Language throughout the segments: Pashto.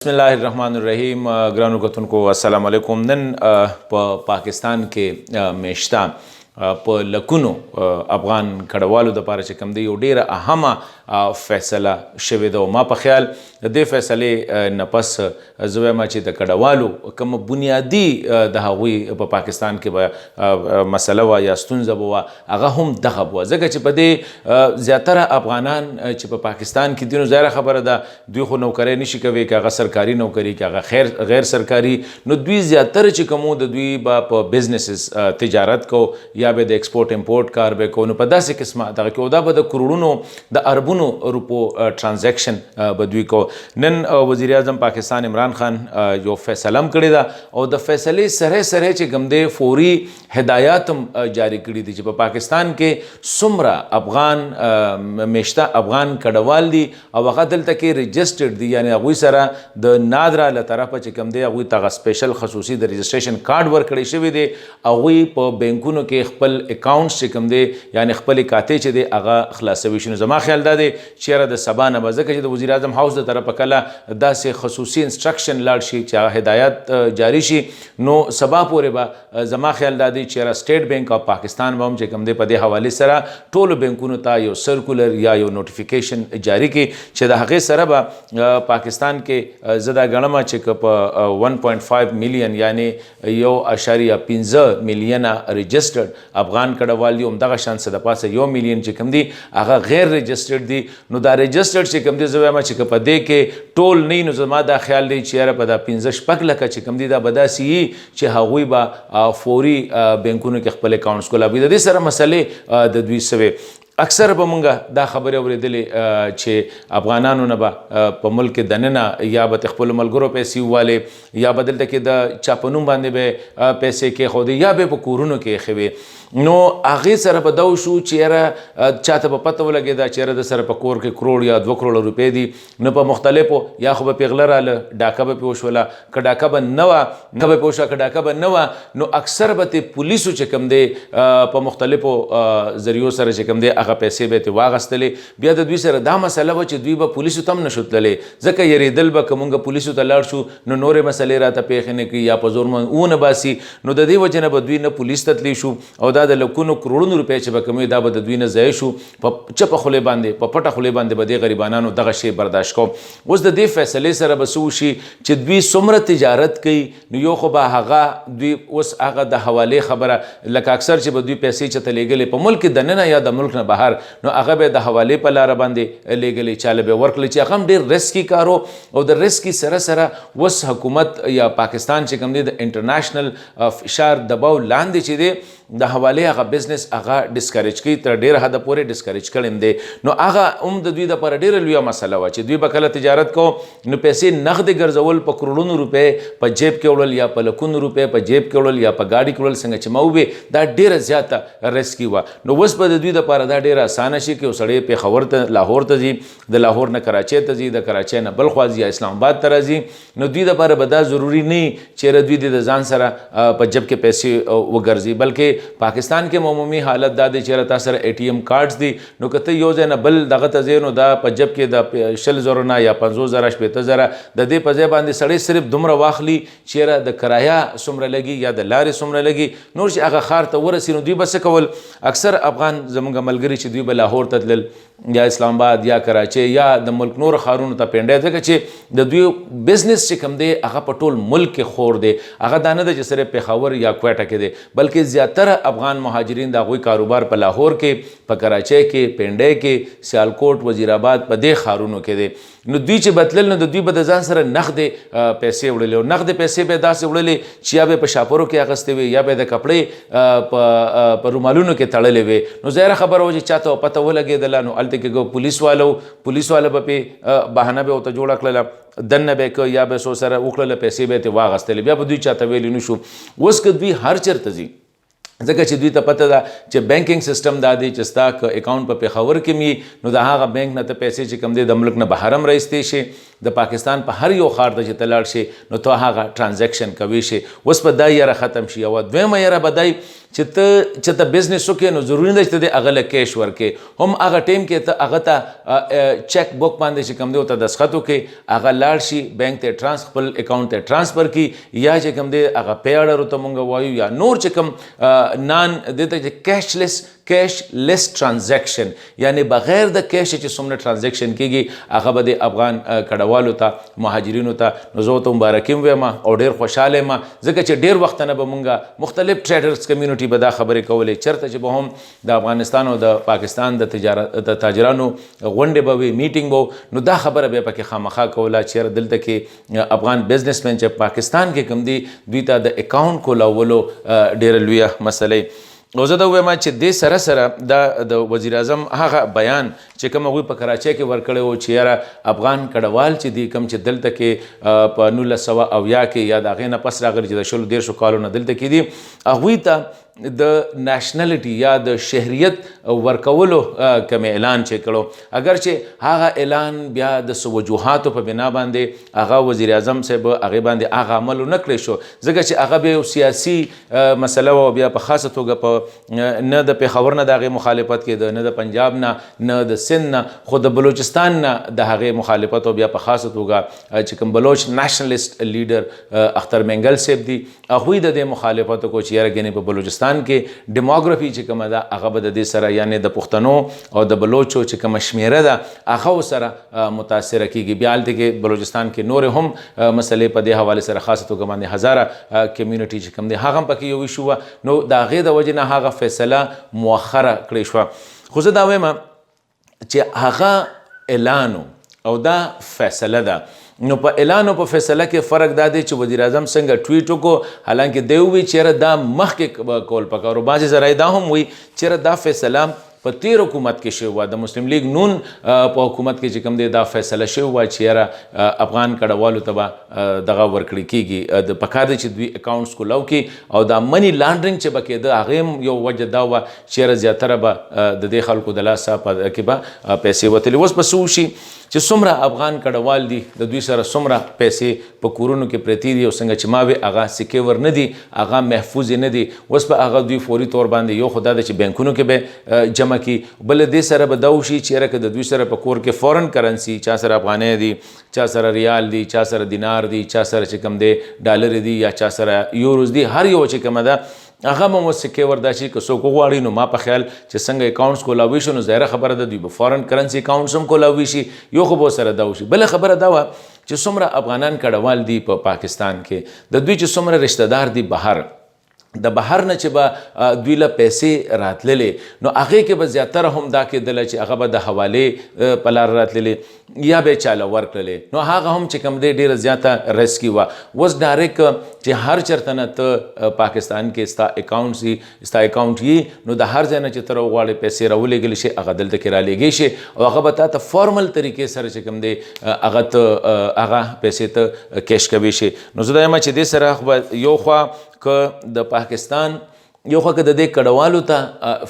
بسم الله الرحمن الرحیم ګرانو کتونکو السلام علیکم نن په پاکستان کې میشته په لکونو افغان کډوالو د پاره چې کوم دی یو ډیره اهمه فیصله شوې ده. ما په خیال د دې فیصلې نه پس زه وایم چې د کډوالو کوم بنیادی د هغوی په پاکستان کې به مسله وه یا ستونزه به وه هغه هم دغه به وه، ځکه چې په دې زیاتره افغانان چې په پاکستان کې دي نو ظاهره خبره ده دوی خو نوکرۍ نشي کوي که هغه سرکاري نوکري که هغه غیر سرکاري، نو دوی زیاتره چې کوم د دوی به په بزنسز تجارت کو یا به د ایکسپورټ امپورټ کار به کو، نو په داسې قسمه دغه کې دا به د کروڑونو د اربونو روپو ټرانزیکشن به دوی کو. نن وزیر اعظم پاکستان عمران خان یو فیصله هم کړې ده او د فیصلې سره سره چې کوم دی فوري هدایات هم جاری کړي دي چې په پاکستان کې څومره افغان میشته افغان کډوال دي او هغه دلته کې رجسټرډ دي، یعنی هغوی سره د نادرا له طرفه چې کوم دی هغوی ته سپیشل خصوصي د رجسټریشن کارډ ورکړی شوی دی، هغوی په بینکونو کې خپل اکاونټس چې کوم دی یعنی خپل کاتې چې دی هغه خلاصوي شي. نو زما خیال دا دی چیرې د سبا نه به ځکه چې د وزیر اعظم هاوس د طرفه کله داسې خصوصي انسټرکشن لاړ شي چې هغه هدایات جاری شي، نو سبا پورې به زما خیال دا دی چیرې سټیټ بینک اف پاکستان به هم چې کوم دی په دې حوالې سره ټولو بینکونو ته یو سرکولر یا یو نوټیفیکیشن جاری کړي چې د هغې سره به پاکستان کې زه دا ګڼم چې که په 1.5 میلیون یعنی 1.15 میلیونه رجسټرډ افغان کډوال دي، همدغه شان څه د پاسه 1 میلیون چې کوم دي هغه غیر رجسټرډ دي. نو دا رجسټرډ چې کوم دي زه وایم چې که په دې کې ټول نه نو زما دا خیال دی چې یاره په دا 15-16 لکه چې کوم دي دا به داسې وي چې هغوی به فوري بینکونو کې خپل اکاونټس کولابي. د دې سره مسلې د دوی سوې اکثر به مونږ دا خبرې اورېدلې چې افغانانو نه به په ملک دننه یا به خپلو ملګرو پیسې ووالې یا به دلته کې د چا په نوم باندې به پیسې کېښودې یا به په کورونو کې ایښې، نو هغې سره به دا وشو چې یاره چاته به پته ولګېده چې یاره د سره په کور کې کروڑ یا 2 کروڑه روپۍ دي، نو په مختلفو یا خو به پیغله راله ډاکه به پې وشوله که ډاکه به نه وه که به پې وشوه که ډاکه به نه وه نو اکثر به ترې پولیسو چې کوم دی په مختلفو ذریعو سره چې کوم دی هغه پیسې به ترې واخیستلې. بیا د دوی سره دا مسله وه چې دوی به پولیسو ته هم نشو تللی ځکه یېرېدل به که مونږ پولیسو ته لاړ شو نو نورې مسلې راته پیښې نه کړي یا په زور ونه باسي، نو د دې وجې نه به دوی نه پولیس ته تللی شو او دا د لکونو کروڑونو روپۍ چې به کوم دا به د دوی نه ضایع شو په چپه خولې باندې په پټه خولې باندې به دې غریبانانو دغه شی برداشت کوم. اوس د دې فیصلې سره به څه وشي چې دوی څومره تجارت کوي نو یو خو به هغه دوی اوس هغه د حوالې خبره لکه اکثر چې به دوی پیسې چېرته لیږلې په ملک دننه یا د ملک نه بهر نو هغه به د حوالې په لاره باندې لیږلې چاله به ورکړلې چې هغه هم ډېر ریسکي کار او د ریسکي سره سره اوس حکومت یا پاکستان چې کوم دی د انټرنیشنل فشار دباو لاندې چې دی د حوالې هغه بزنس هغه ډسکریج کوي تر ډېر حده پورې ډسکریج کړی دی، نو هغه هم د دوی دپاره ډېره لویه مسله وه چې دوی به کله تجارت کو نو پیسې نغدې ګرځول په کروڑونو روپۍ په جیب کې وړل یا په لکونو روپۍ په جیب کې وړل یا په ګاډي کې وړل څنګه چې ما ووې دا ډېره زیاته ریسکي وه. نو اوس به د دوی دپاره دا ډېره اسانه شي که یو سړی پېښور ته لاهور ته ځي د لاهور نه کراچۍ ته ځي د کراچۍ نه بل خوا ځي یا اسلام آباد ته راځي نو دوی دپاره به دا ضروري نه وي چېرې دوی د ځان سره په جب کې پیسې وګرځي، بلکې پاکستان کې عمومي حالت دا دی چې تا سره ATM کارډز دي نو که ته یو ځای نه بل دغه ته ځې نو دا په جب کې د 20,000 نه یا 50,000 80,000 د دې په ځای باندې سړی صرف دومره واخلي چې د کرایه څومره لګي یا د لارې څومره لګي، نور چې هغه ښار ته ورسي نو دوی به څه کول اکثر افغان زموږ ملګري چې دوی به لاهور ته تلل یا اسلام آباد یا کراچۍ یا د ملک نور ښارونو ته پنډی ځکه چې د دوی بزنس چې کوم دی هغه په ټول ملک کې خور دی، هغه دا نه ده چې صرف پېښور یا کویټه کې دی بلکې زیاتره افغان مهاجرین د هغوی کاروبار په لاهور کې په کراچۍ کې پنډۍ کې سیالکوټ وزیر آباد په دې ښارونو کې دی. نو دوی چې بتلل نو د دوی به د ځان سره نغدې پیسې وړلې او نغدې پیسې به داسې وړلې چې یا به په شاپرو کې اخیستې وي یا به د کپړې په رومالونو کې تړلې وي. نو ظاهره خبره وه چې چاته پته ولګېدله نو هلته کې پولیس والا به پې بهانه به ورته جوړه کړله دننه به که یا به څو سره وکړله پیسې به یې ترې واخیستلې بیا به دوی چاته ویلی نه شو. اوس که دوی هر چېرته ځي ځکه چې دوی ته پته ده چې بینکینګ سیسټم دا دی چې ستا که اکاونټ په پېښور کې وي نو د هغه بینک نه ته پیسې چې کوم دی د ملک نه بهر هم رایستې شي د پاکستان په هر یو ښار ته چې ته لاړ شې نو ته هغه ټرانزیکشن کوی شې. اوس په دا یاره ختم شي. او دویمه یاره به دی چې ته بزنس وکړې نو ضروري نه چې ته هغه له کیش ورکې. هم هغه ټایم کې ته هغه ته چیک بک باندې چې کوم دی ورته دستخط وکړې هغه لاړ شي بینک ته خپل اکاونټ ته ټرانسفر کړي یا چې کوم دی هغه پی اډر ورته مونږ وایو یا نور چې کوم نان دې ته چې کیشلیس ټرانزیکشن یعنی بغیر د کیش چې څومره ټرانزیکشن کېږي هغه به د افغان کډوالو ته مهاجرینو ته نو زه ورته مبارکي وایم او ډېر خوشحاله یم ځکه چې ډېر وخت نه به مونږ مختلف ټریډرز کمیونټي به دا خبرې کولې چېرته چې به هم د افغانستان او د پاکستان د تاجرانو غونډې به وي میټینګ به نو دا خبره به پکې خامخا کوله چېرې دلته کې افغان بزنسمین چې پاکستان کې کوم دي دوی ته د اکاونټ کولولو ډېره لویه مسله. او زه دا ووایم چې دې سره سره دا د وزیر اعظم هغه بیان چې کوم هغوی په کراچۍ کې ورکړی و چې یاره افغان کډوال چې دي کوم چې دلته کې په 1970 کې یا د هغې نه پس راغلي چې د 20 کالو نه دلته کې دي هغوی ته د ناشنلټي یا د شهریت ورکولو کوم اعلان چې کړو اگر چې هغه اعلان بیا د څه وجوهاتو په بنا باندې هغه وزیر اعظم صاحب هغې باندې هغه عمل ونه کړی شو ځکه چې هغه بیا یو سیاسي مسله وه بیا په خاصه توګه په نه د پېښور نه د هغې مخالفت کېده نه د پنجاب نه د سند نه خو د بلوچستان نه د هغې مخالفت او بیا په خاصه توګه چې کوم بلوچ نیشنلسټ لیډر اختر منګل صاحب دي هغوی د دې مخالفت وکړو چې یاره ګنې په بلوچستان کې ډیموګرافي چې کومه ده هغه به د دې سره یعنې د پښتنو او د بلوچو چې کومه شمیره ده هغه سره متاثره کیږي. بیا هلته کې بلوچستان کې نورې هم مسلې په دې حوالې سره خاصه توګه باندې هزاره کمیونټي چې کوم دی هغه هم پکې یو ایشو وه نو د هغې د وجې نه هغه فیصله مؤخره کړې شوه. خو زه دا وایم چې هغه اعلان او دا فیصله ده نو په اعلان او په فیصله کې فرق دا دی چې وزیر اعظم څنګه ټویټ وکړو حالانکه دی ووایي چېرې دا مخکې کول پکار و بعضې ذرایع دا هم وایي چېرې دا فیصله په تیر حکومت کې شوی وه د مسلم لیگ نون په حکومت کې چې کوم دی دا فیصله شوی وه چې یاره افغان کډوالو ته به دغه ورکړی کېږي د پکار دی چې دوی اکاونټس کولو کړي او دا منی لانډرنګ چې به کېده هغې هم یو وجه دا وه چې یاره زیاتره به د دې خلکو د لاسه په کې به پیسې وتلې. اوس به څه وشي چې څومره افغان کډوال دي د دوی سره څومره پیسې په کورونو کې پرتې دي او څنګه چې ما وې هغه سکیور نه دي هغه محفوظ نه دي. اوس به هغه دوی فوري طور باندې یو خو دا ده چې بینکونو کې به جمع کړي بل دې سره به دا وشي چې یاره که د دوی سره په کور کې فورن کرنسي چا سره افغانۍ دي چا سره ریال دي چا سره دینار دي چا سره چې کوم دی ډالر دي یا چا سره یوروز دي هر یو چې کومه ده هغه به مو سکې وردا شي که څوک وغواړي نو ما په خیال چې څنګه اکاونټس کولاوي شو نو ظاهره خبره ده دوی به فورن کرنسي اکاونټس هم کولاوي شي یو خو به سره دا وشي. بله خبره دا وه چې څومره افغانان کډوال دي په پاکستان کې د دوی چې څومره رشته دار دي بهر د بهر نه چې به دوی له پیسې راتللې نو هغې کې به زیاتره هم دا کېدله چې هغه به د حوالې په لار راتللې یا به یې چاله ورکړلې نو هغه هم چې کوم دی ډېره زیاته ریسکي وه. اوس ډایرکټ چې هر چېرته نه ته پاکستان کې ستا اکاونټ یي نو د هر ځای نه چې ته راوغواړې پیسې راولېږلی شي هغه دلته کې رالېږې شي او هغه به تا ته فارمل طریقې سره چې کوم دی هغه پیسې ته کیش کوي شي. نو زه دا یم چې دې سره خو یو خوا که د پاکستان یو خو که د دې کډوالو ته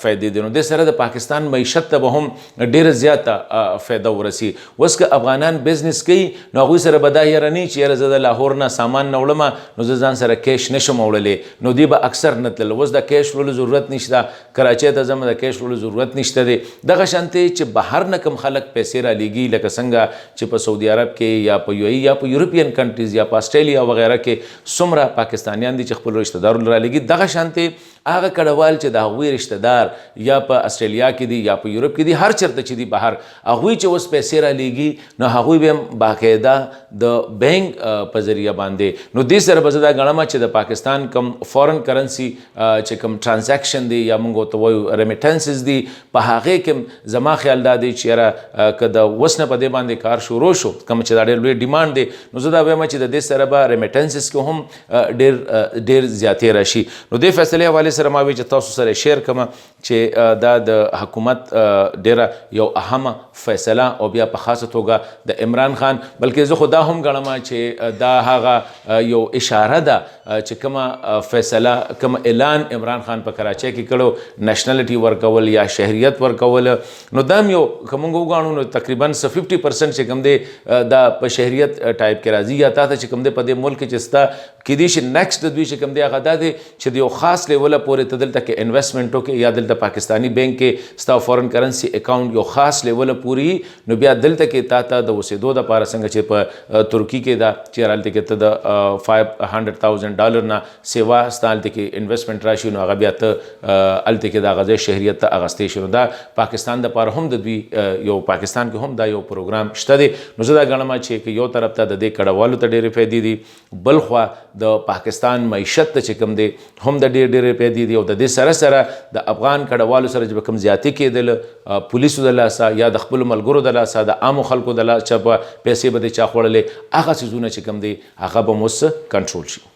فایدې دي نو دې سره د پاکستان معیشت ته به هم ډېره زیاته فایده ورسي. اوس که افغانان بزنس کوي نو هغوی سره به دا یاره نه چې یاره زه د لاهور نه سامان نه وړم نو زه ځان سره کیش نشم وړلی نو دوی به اکثر نه تلل. اوس د کیش وړلو ضرورت نشته کراچۍ ته ځم د کیش وړلو ضرورت نشته دی. دغه شانتې چې بهر نه کوم خلک پیسې رالیږي لکه څنګه چې په سعودي عرب کې یا په UAE یا په یورپین کنټریز یا په اسټرالیا وغیره کې څومره پاکستانیان دي چې خپل رشته دارو رالیږي دغه شانتې هغه کډوال چې د هغوی رشته دار یا په اسټرالیا کې دي یا په یورپ کې دي هر چېرته چې دي بهر هغوی چې اوس پیسې رالیږي نو هغوی به هم باقاعده د بینک په ذریعه باندې نو دې سره به زه دا ګڼم چې د پاکستان کم فورن کرنسي چې کم ټرانزیکشن دی یا موږ ورته وایو ریمیټنسز دي په هغې کې زما خیال دا دی چې یاره که د اوس نه په دې باندې کار شروع شو کوم چې دا ډېر لوی ډیمانډ دی نو زه دا وایم چې د دې سره به ریمیټنسز کې هم ډېر زیاتې راشي. نو دې فیصلې حوالې سره ما وی چې تاسو سره شیر کوم چې دا د حکومت ډیره یو اهمه فیصله او بیا په خاصه توګه د عمران خان بلکې زه خو دا هم ګڼم چې دا هغه یو اشاره ده چې کومه فیصله کوم اعلان عمران خان په کراچۍ کې کړو نېشنلټي ورکول یا شهریت ورکول نو دا یو کوم وګاڼو نو تقریبا 50% چې کوم دی دا په شهریت ټایپ کې راځي یا تاسو چې کوم دی په دې ملک کې چستا کې دي چې نیکسټ دوی چې کوم دی هغه دا دی چې یو خاص لیول پورې تدلته کې انویسټمنټ وکړي یا دلته پاکستانی بینک کې ستا فورن کرنسی اکاونټ یو خاص لیول پوری نو بیا دلته کې تا د اوسېدو د پاره څنګه چې په ترکی کې دا چې رالته کې ته د $500,000 نه سیوا ستالته کې انویسټمنٹ راشي نو هغه بیا ته الته کې دا غځې شهریت ته اغستې شنو دا پاکستان د پاره هم د دوی یو پاکستان کې هم دا یو پروګرام شته دی نو زه دا ګڼم چې یو طرف ته د دې کډوالو ته ډېرې فایدې دي بل خوا د پاکستان معیشت ته چې کوم دی هم د ډېرې فایدې دي او د دې سره د افغان کډوالو سره چې کوم زیاتې کېدل پولیسو د لاسه یا د خپلو ملګرو د لاسه د عامو خلکو د لاسه چې پیسې به د چا خوړلې هغه څیزونه چې کوم دی هغه به مو کنټرول شي